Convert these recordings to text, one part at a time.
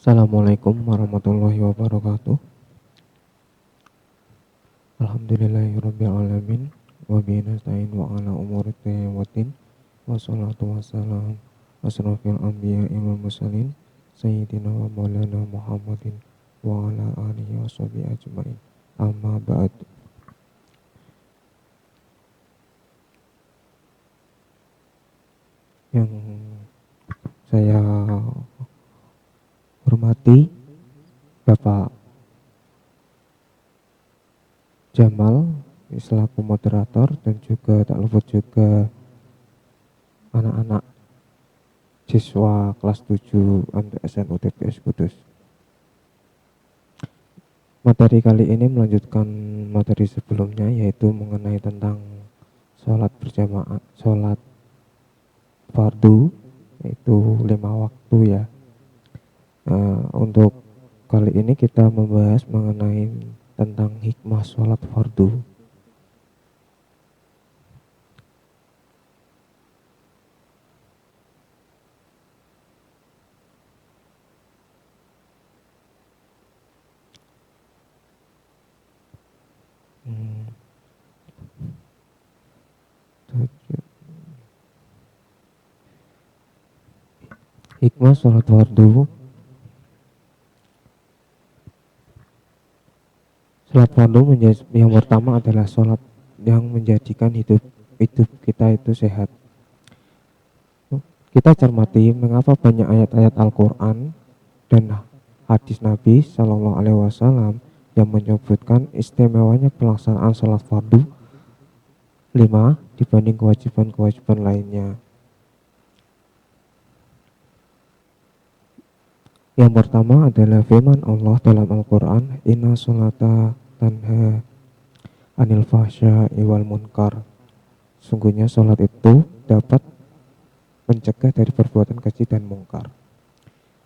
Assalamualaikum warahmatullahi wabarakatuh. Alhamdulillahirrabbilalamin. Wa bihi nasta'in wa ala umuri dunya waddin. Wassalatu wassalam asrofil anbiya'i wal mursalin Sayyidina wa maulana Muhammadin wa ala alihi wa sahbihi ajma'in. Amma ba'd. Yang saya hormati Bapak Jamal selaku moderator, dan juga tak luput juga anak-anak siswa kelas 7 untuk SNU TPS Kudus. Materi kali ini melanjutkan materi sebelumnya, yaitu mengenai tentang sholat berjamaah, sholat fardu, yaitu 5 waktu ya. Untuk kali ini kita membahas mengenai tentang hikmah sholat fardu. Hikmah sholat fardu. Sholat fardu yang pertama adalah sholat yang menjadikan hidup kita itu sehat. Kita cermati mengapa banyak ayat-ayat Al-Quran dan hadis Nabi Shallallahu Alaihi Wasallam yang menyebutkan istimewanya pelaksanaan sholat fardu 5 dibanding kewajiban-kewajiban lainnya. Yang pertama adalah firman Allah dalam Al-Quran, Inna sholata tanha anil fahsya'i wal munkar. Sungguhnya sholat itu dapat mencegah dari perbuatan keji dan mungkar.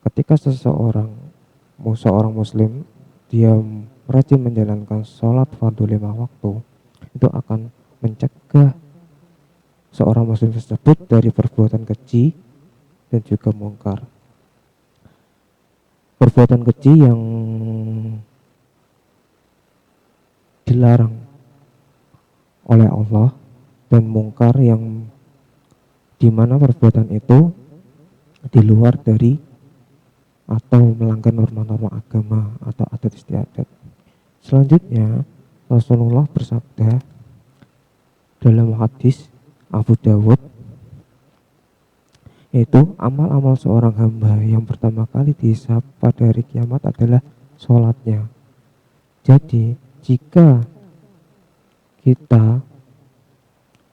Ketika seorang muslim dia rajin menjalankan sholat fardu 5 waktu, itu akan mencegah seorang muslim tersebut dari perbuatan keji dan juga mungkar. Perbuatan keji yang dilarang oleh Allah dan mungkar yang dimana perbuatan itu di luar dari atau melanggar norma-norma agama atau adat istiadat. Selanjutnya Rasulullah bersabda dalam hadis Abu Dawud, yaitu amal-amal seorang hamba yang pertama kali dihisab pada hari kiamat adalah sholatnya. Jadi jika kita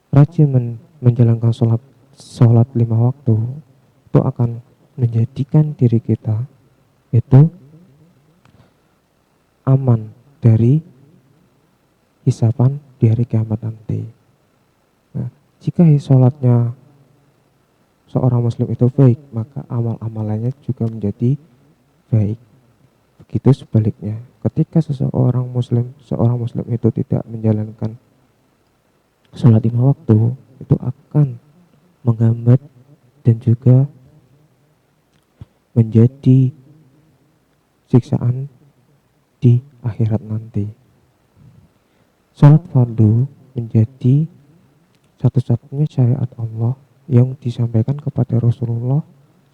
rajin menjalankan sholat 5 waktu, itu akan menjadikan diri kita itu aman dari hisapan di hari kiamat nanti. Nah, jika sholatnya seorang muslim itu baik, maka amal-amalannya juga menjadi baik. Begitu sebaliknya, ketika seorang muslim itu tidak menjalankan sholat 5 waktu, itu akan menghambat dan juga menjadi siksaan di akhirat nanti. Sholat fardu menjadi satu-satunya syariat Allah yang disampaikan kepada Rasulullah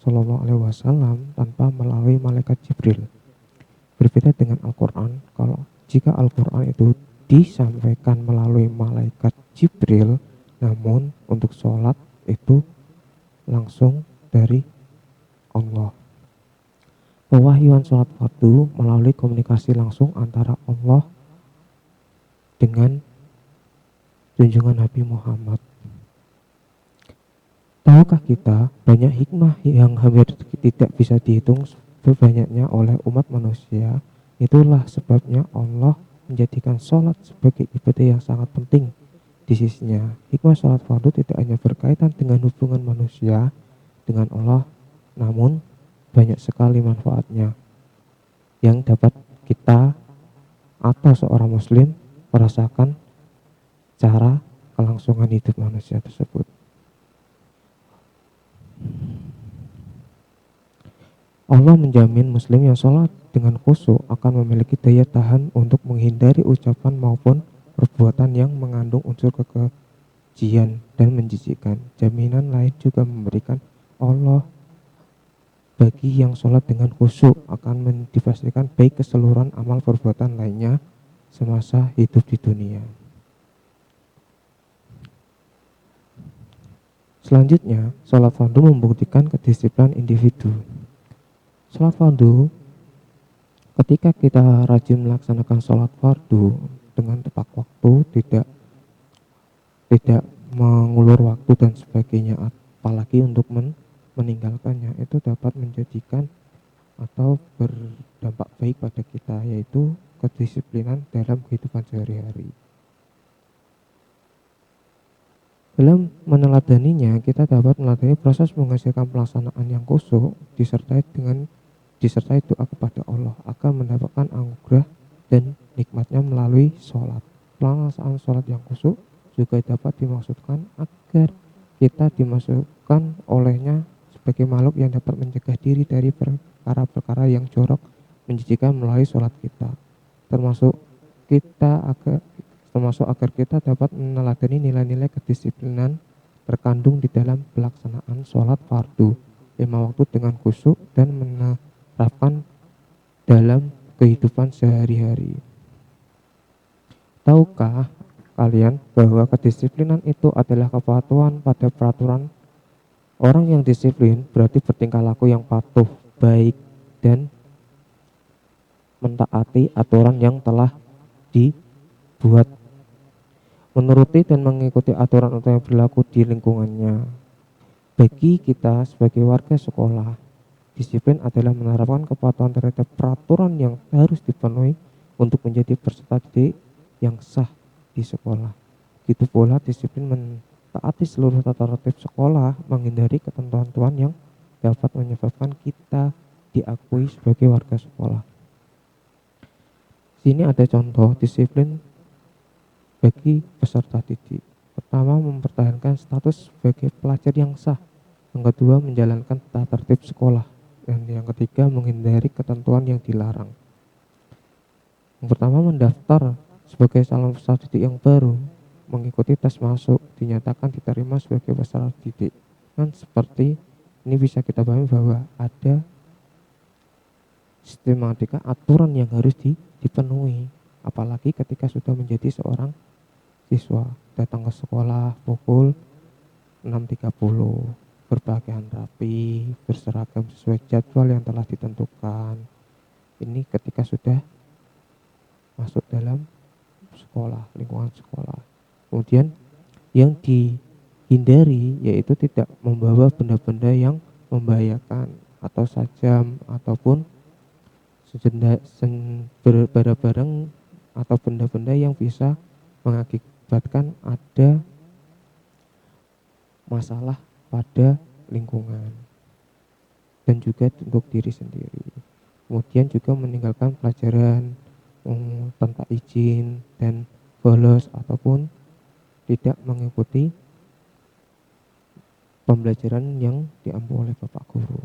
Shallallahu Alaihi Wasallam tanpa melalui malaikat Jibril. Berbeda dengan Al-Quran, kalau jika Al-Quran itu disampaikan melalui malaikat Jibril, namun untuk sholat itu langsung dari Allah. Pewahyuan sholat fardu melalui komunikasi langsung antara Allah dengan junjungan Nabi Muhammad. Tahukah kita banyak hikmah yang hampir tidak bisa dihitung banyaknya oleh umat manusia. Itulah sebabnya Allah menjadikan sholat sebagai ibadah yang sangat penting di sisinya. Hikmah sholat fardu tidak hanya berkaitan dengan hubungan manusia dengan Allah, namun banyak sekali manfaatnya yang dapat kita atau seorang muslim merasakan cara kelangsungan hidup manusia tersebut. Allah menjamin muslim yang sholat dengan khusyuk akan memiliki daya tahan untuk menghindari ucapan maupun perbuatan yang mengandung unsur kekejian dan menjijikkan. Jaminan lain juga memberikan Allah bagi yang sholat dengan khusyuk akan dipastikan baik keseluruhan amal perbuatan lainnya semasa hidup di dunia. Selanjutnya, sholat fardu membuktikan kedisiplinan individu. Sholat fardu, ketika kita rajin melaksanakan sholat fardu dengan tepat waktu, tidak mengulur waktu dan sebagainya, apalagi untuk meninggalkannya, itu dapat menjadikan atau berdampak baik pada kita, yaitu kedisiplinan dalam kehidupan sehari-hari. Dalam meneladaninya, kita dapat meneladani proses menghasilkan pelaksanaan yang khusyuk disertai doa kepada Allah akan mendapatkan anugerah dan nikmatnya melalui sholat. Pelaksanaan sholat yang khusyuk juga dapat dimaksudkan agar kita dimasukkan olehnya sebagai makhluk yang dapat mencegah diri dari perkara-perkara yang jorok menjijikkan melalui sholat kita, termasuk agar kita dapat meneladani nilai-nilai kedisiplinan terkandung di dalam pelaksanaan sholat fardu 5 waktu dengan khusyuk dan menerapkan dalam kehidupan sehari-hari. Tahukah kalian bahwa kedisiplinan itu adalah kepatuhan pada peraturan? Orang yang disiplin berarti bertingkah laku yang patuh, baik, dan mentaati aturan yang telah dibuat, menuruti dan mengikuti aturan-aturan yang berlaku di lingkungannya. Bagi kita sebagai warga sekolah, disiplin adalah menerapkan kepatuhan terhadap peraturan yang harus dipenuhi untuk menjadi peserta didik yang sah di sekolah. Begitu pula disiplin mentaati seluruh tata tertib sekolah, menghindari ketentuan yang dapat menyebabkan kita diakui sebagai warga sekolah. Sini ada contoh disiplin bagi peserta didik. Pertama, mempertahankan status sebagai pelajar yang sah. Yang kedua, menjalankan tata tertib sekolah. Dan yang ketiga, menghindari ketentuan yang dilarang. Yang pertama, mendaftar sebagai calon peserta didik yang baru, mengikuti tes masuk, dinyatakan diterima sebagai peserta didik. Dan seperti ini bisa kita pahami bahwa ada sistematika aturan yang harus dipenuhi, apalagi ketika sudah menjadi seorang siswa. Datang ke sekolah pukul 6.30, berpakaian rapi, berseragam sesuai jadwal yang telah ditentukan. Ini ketika sudah masuk dalam sekolah, lingkungan sekolah. Kemudian yang dihindari yaitu tidak membawa benda-benda yang membahayakan atau sajam ataupun barang-barang atau benda-benda yang bisa mengakibatkan ada masalah pada lingkungan dan juga untuk diri sendiri. Kemudian juga meninggalkan pelajaran tanpa izin dan bolos ataupun tidak mengikuti pembelajaran yang diampu oleh Bapak Guru.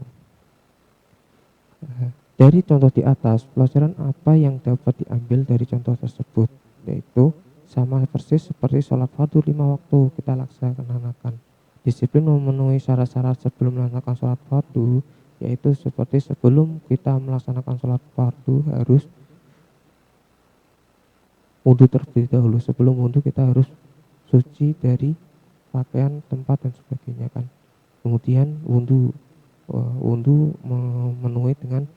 Dari contoh di atas, pelajaran apa yang dapat diambil dari contoh tersebut? Yaitu sama persis seperti sholat fardu 5 waktu kita laksanakan. Disiplin memenuhi syarat-syarat sebelum melaksanakan sholat fardu, yaitu seperti sebelum kita melaksanakan sholat fardu harus wudu terlebih dahulu. Sebelum wudu kita harus suci dari pakaian, tempat dan sebagainya kan. Kemudian wudu memenuhi dengan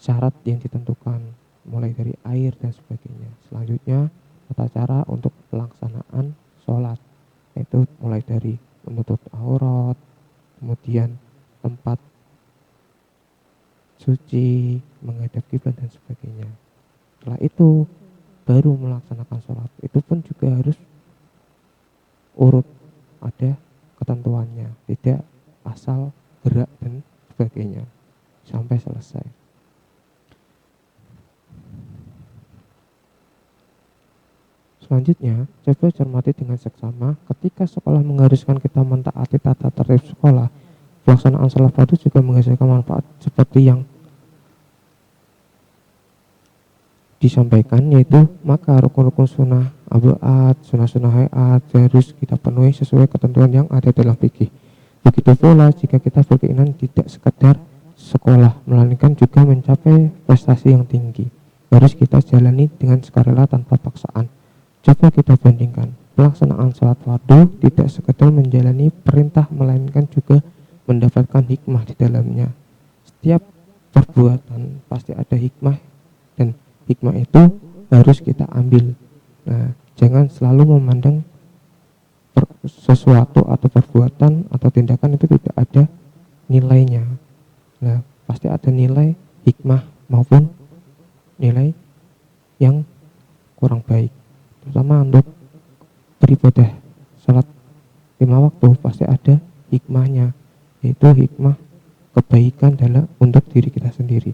syarat yang ditentukan, mulai dari air dan sebagainya. Selanjutnya tata cara untuk pelaksanaan sholat, yaitu mulai dari menutup aurat, kemudian tempat suci, menghadap kiblat dan sebagainya. Setelah itu baru melaksanakan sholat. Itu pun juga harus urut, ada ketentuannya, tidak asal gerak dan sebagainya sampai selesai. Selanjutnya, coba cermati dengan seksama ketika sekolah mengharuskan kita mentaati tata tertib sekolah, pelaksanaan sholat fardu juga menghasilkan manfaat seperti yang disampaikan, yaitu maka rukun-rukun sunnah abu'at, sunnah-sunnah hayat harus kita penuhi sesuai ketentuan yang ada dalam fikih. Begitu pula jika kita berkeinginan tidak sekedar sekolah, melainkan juga mencapai prestasi yang tinggi, harus kita jalani dengan sukarela tanpa paksaan. Coba kita bandingkan, pelaksanaan sholat fardu tidak sekedar menjalani perintah, melainkan juga mendapatkan hikmah di dalamnya. Setiap perbuatan pasti ada hikmah, dan hikmah itu harus kita ambil. Nah, jangan selalu memandang sesuatu atau perbuatan atau tindakan itu tidak ada nilainya. Nah, pasti ada nilai hikmah maupun nilai yang kurang baik. Terutama untuk beribadah salat 5 waktu pasti ada hikmahnya, yaitu hikmah kebaikan dalam untuk diri kita sendiri.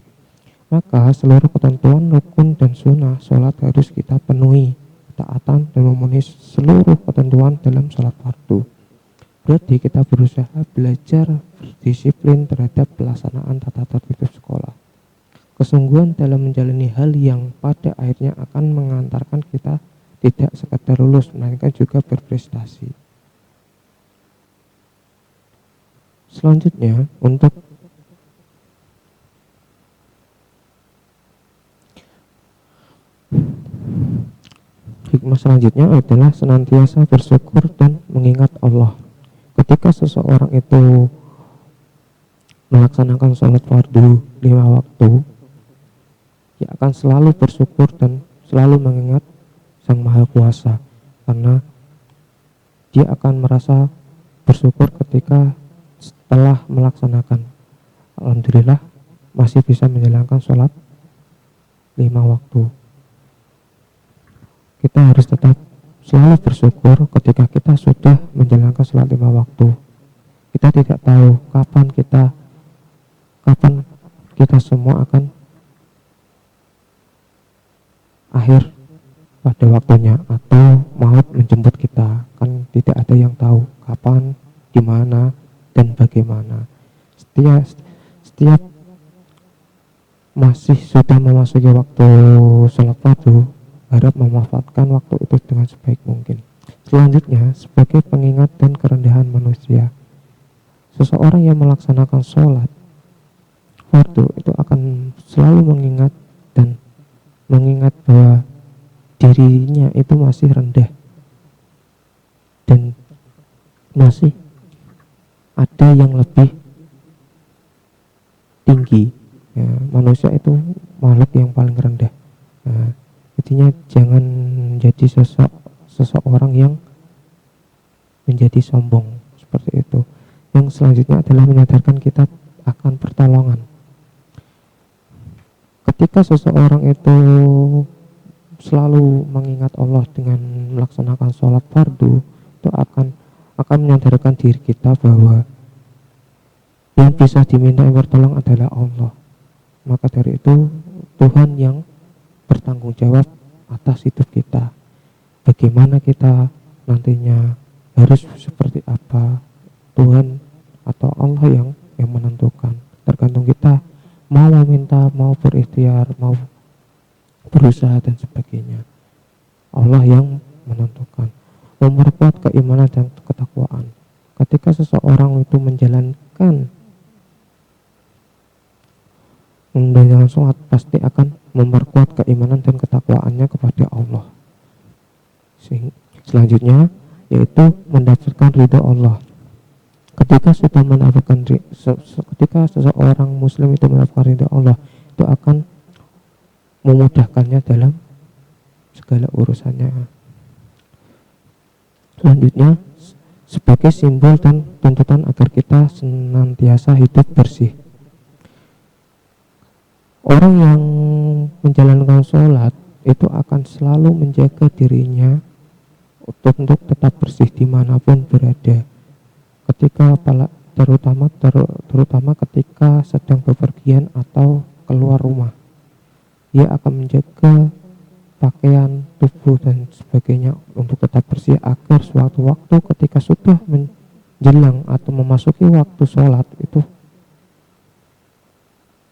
Maka seluruh ketentuan rukun dan sunnah sholat harus kita penuhi ketaatan dan memenuhi seluruh ketentuan dalam sholat fardu. Berarti kita berusaha belajar berdisiplin terhadap pelaksanaan tata tertib sekolah. Kesungguhan dalam menjalani hal yang pada akhirnya akan mengantarkan kita tidak sekadar lulus, melainkan juga berprestasi. Selanjutnya, untuk hikmah selanjutnya adalah senantiasa bersyukur dan mengingat Allah. Ketika seseorang itu melaksanakan sholat fardu 5 waktu, dia akan selalu bersyukur dan selalu mengingat Sang Maha Kuasa, karena dia akan merasa bersyukur ketika setelah melaksanakan, alhamdulillah masih bisa menjalankan sholat 5 waktu. Kita harus tetap selalu bersyukur ketika kita sudah menjalankan sholat 5 waktu. Kita tidak tahu kapan kita semua akan akhir pada waktunya atau maut menjemput kita. Kan tidak ada yang tahu kapan, di mana, dan bagaimana. Setiap masih sudah memasuki waktu sholat fardu, harap memanfaatkan waktu itu dengan sebaik mungkin. Selanjutnya, sebagai pengingat dan kerendahan manusia, seseorang yang melaksanakan sholat fardu itu akan selalu mengingat bahwa dirinya itu masih rendah dan masih ada yang lebih tinggi. Ya, manusia itu makhluk yang paling rendah. Nah, intinya jangan menjadi seseorang yang menjadi sombong seperti itu. Yang selanjutnya adalah menyadarkan kita akan pertolongan. Ketika seseorang itu selalu mengingat Allah dengan melaksanakan sholat fardu, itu akan menyadarkan diri kita bahwa yang bisa diminta yang bertolong adalah Allah. Maka dari itu Tuhan yang bertanggung jawab atas hidup kita. Bagaimana kita nantinya harus seperti apa, Tuhan atau Allah yang menentukan. Tergantung kita mau meminta, mau berikhtiar, mau berusaha dan sebagainya. Allah yang menentukan. Memperkuat keimanan dan ketakwaan. Ketika seseorang itu menjalankan sholat, pasti akan memperkuat keimanan dan ketakwaannya kepada Allah. Selanjutnya yaitu mendapatkan ridha Allah. Ketika seseorang muslim itu mendapatkan ridha Allah, itu akan memudahkannya dalam segala urusannya. Selanjutnya, sebagai simbol dan tuntutan agar kita senantiasa hidup bersih. Orang yang menjalankan sholat itu akan selalu menjaga dirinya untuk tetap bersih dimanapun berada. Ketika terutama ketika sedang bepergian atau keluar rumah, dia akan menjaga pakaian, tubuh dan sebagainya untuk tetap bersih agar sewaktu-waktu ketika sudah menjelang atau memasuki waktu sholat itu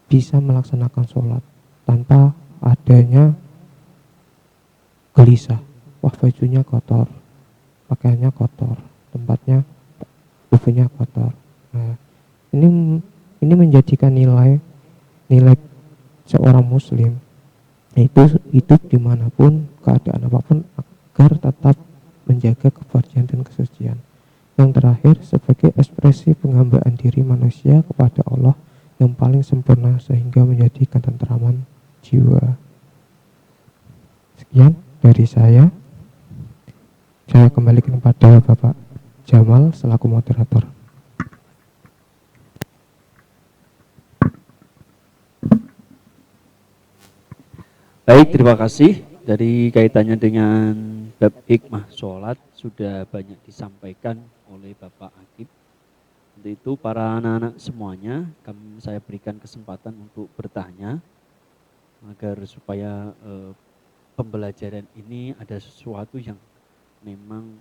bisa melaksanakan sholat tanpa adanya gelisah, wah bajunya kotor, pakaiannya kotor, tempatnya, tubuhnya kotor. Nah, ini menjadikan nilai nilai seorang muslim itu hidup dimanapun, keadaan apapun, agar tetap menjaga kebersihan dan kesucian. Yang terakhir, sebagai ekspresi penghambaan diri manusia kepada Allah yang paling sempurna sehingga menjadikan ketentraman jiwa. Sekian dari saya kembalikan kepada Bapak Jamal selaku moderator. Baik, terima kasih. Dari kaitannya dengan bab hikmah sholat sudah banyak disampaikan oleh Bapak Akib. Untuk itu para anak-anak semuanya, saya berikan kesempatan untuk bertanya agar supaya pembelajaran ini ada sesuatu yang memang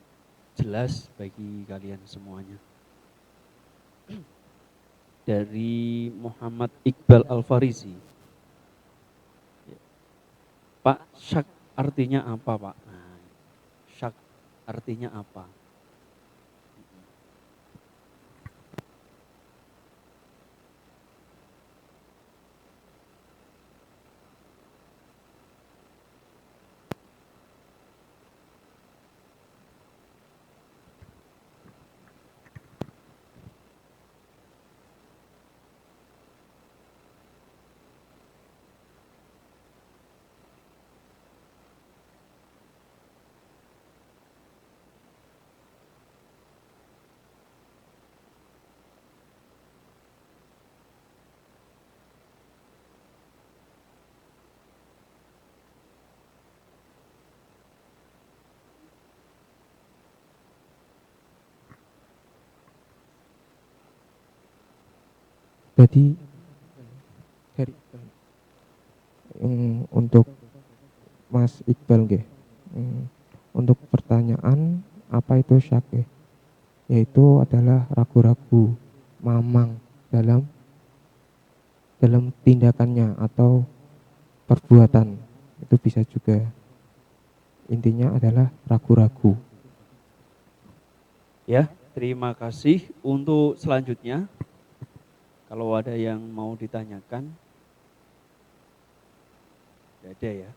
jelas bagi kalian semuanya. Dari Muhammad Iqbal Al-Farizi. Pak, syak artinya apa, Pak? Nah, syak artinya apa? Jadi untuk Mas Iqbal nggih, untuk pertanyaan apa itu syak nggih? Yaitu adalah ragu-ragu, mamang dalam tindakannya atau perbuatan. Itu bisa juga. Intinya adalah ragu-ragu. Ya, terima kasih. Untuk selanjutnya, kalau ada yang mau ditanyakan, tidak ada ya.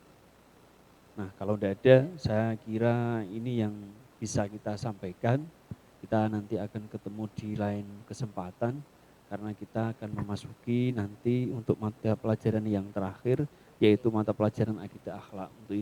Nah, kalau tidak ada, saya kira ini yang bisa kita sampaikan. Kita nanti akan ketemu di lain kesempatan, karena kita akan memasuki nanti untuk mata pelajaran yang terakhir, yaitu mata pelajaran akidah akhlak. Untuk